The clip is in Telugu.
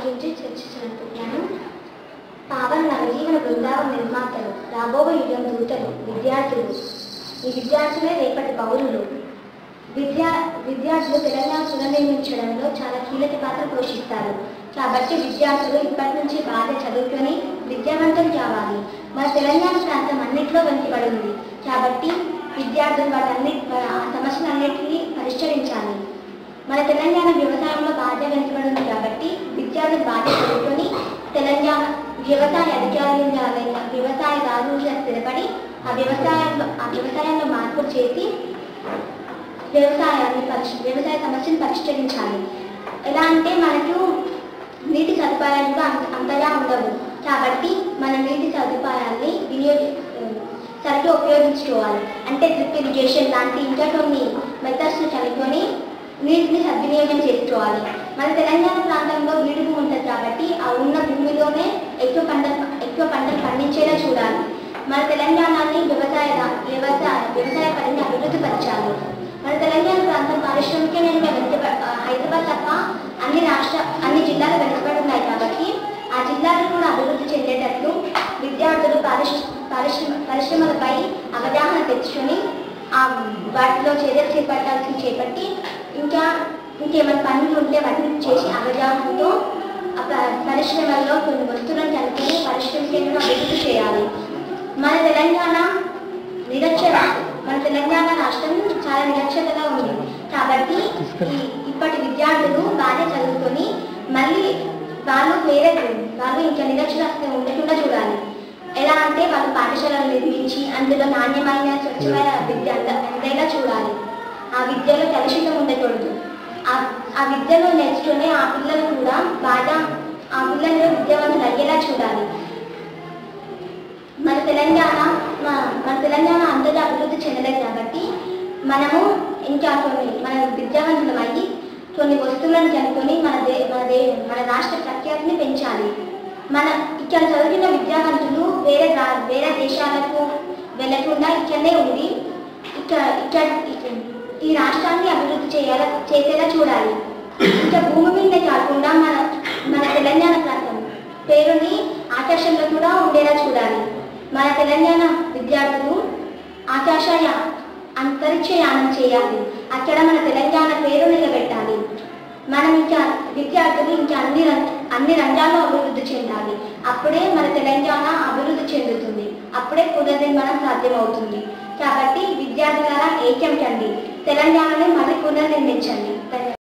గురించి చర్చించాలనుకుంటున్నాను. పావన నవజీవన బృందావన నిర్మాతలు, రాబోయే యుగం దూతలు, విద్యార్థులు. ఈ విద్యార్థులే రేపటి పౌరులు. విద్యార్థులు తెలంగాణ పునర్నిర్మించడంలో చాలా కీలక పాత్ర పోషిస్తారు. కాబట్టి విద్యార్థులు ఇప్పటి నుంచి బాగా చదువుకొని విద్యావంతం కావాలి. మన తెలంగాణ ప్రాంతం అన్నింటిలో వెనుకబడింది. కాబట్టి విద్యార్థులు సమస్యలన్నింటినీ పరిష్కరించాలి. మన తెలంగాణ వ్యవసాయంలో బాగా వెనుకబడింది. కాబట్టి విద్యార్థులు బాగా చదువుకొని తెలంగాణ వ్యవసాయ అధికారులుగా వ్యవసాయదారులుగా స్థిరపడి ఆ వ్యవసాయంలో మార్పులు చేసి వ్యవసాయ సమస్యను పరిష్కరించాలి. ఎలా అంటే మనకు నీటి సదుపాయాలు కూడా అంతగా ఉండవు. కాబట్టి మన నీటి సదుపాయాన్ని సరిగ్గా ఉపయోగించుకోవాలి. అంటే డ్రిప్ ఇరిగేషన్ లాంటి ఇంకా కొన్ని మెథడ్స్ని కనుక్కొని నీటిని సద్వినియోగం చేసుకోవాలి. మన తెలంగాణ ప్రాంతంలో బీడు భూమి ఉంటుంది. కాబట్టి ఆ ఉన్న భూమిలోనే ఎక్కువ పంటలు పండించేలా చూడాలి. మన తెలంగాణని వ్యవసాయ పనిని అభివృద్ధి పరచాలి. మన తెలంగాణ ప్రాంతం పారిశ్రామికంగా హైదరాబాద్ తప్ప అన్ని జిల్లాలు వెనుకబడి ఉన్నాయి. కాబట్టి ఆ జిల్లాలు కూడా అభివృద్ధి చెందేటట్లు విద్యార్థులు పరిశ్రమలపై అవగాహన తెచ్చుకొని వాటిలో చర్యలు చేపట్టి ఇంకేమైనా పనులు ఉంటే వాటిని చేసి అవగాహనతో పరిశ్రమల్లో కొన్ని వస్తువులను కనుక్కొని పరిశ్రమలను అభివృద్ధి చేయాలి. మన తెలంగాణ రాష్ట్రం చాలా నిరక్షరతగా ఉంది. కాబట్టి ఇప్పటి విద్యార్థులు బాగా చదువుకొని మళ్ళీ వాళ్ళు ఇంకా నిరక్షరాస్యత ఉండకుండా చూడాలి. ఎలా అంటే వాళ్ళు పాఠశాలలు నిర్మించి అందులో నాణ్యమైన స్వచ్ఛమైన విద్య అందేలా చూడాలి. ఆ విద్యలో కలుషితం ఉండకూడదు. ఆ విద్యను నేర్చుకునే ఆ పిల్లలు కూడా బాగా విద్యావంతులు అయ్యేలా చూడాలి. మన తెలంగాణ అందరూ అభివృద్ధి చెందలేదు. కాబట్టి మనము ఇంకా మన విద్యావంతులం అయ్యి కొన్ని వస్తువులను కనుక్కొని మన రాష్ట్ర ప్రఖ్యాతిని పెంచాలి. ఇక్కడ చదివిన విద్యావంతులు వేరే దేశాలకు వెళ్ళకుండా ఇక్కడనే ఉండి ఈ రాష్ట్రాన్ని అభివృద్ధి చేసేలా చూడాలి. ఇంకా భూమి మీద కాకుండా మన తెలంగాణ ప్రాంతం పేరుని ఆకాశంలో కూడా ఉండేలా చూడాలి. మన తెలంగాణ విద్యార్థులు అంతరిక్షయానం చేయాలి. అక్కడ మన తెలంగాణ పేరు నిలబెట్టాలి. విద్యార్థులు ఇంకా అన్ని రంగాల్లో అభివృద్ధి చెందాలి. అప్పుడే మన తెలంగాణ అభివృద్ధి చెందుతుంది. అప్పుడే పునర్నిర్మాణం సాధ్యమవుతుంది. కాబట్టి విద్యార్థులారా ఏకం కండి, తెలంగాణని మళ్ళీ పునర్నిర్మించండి.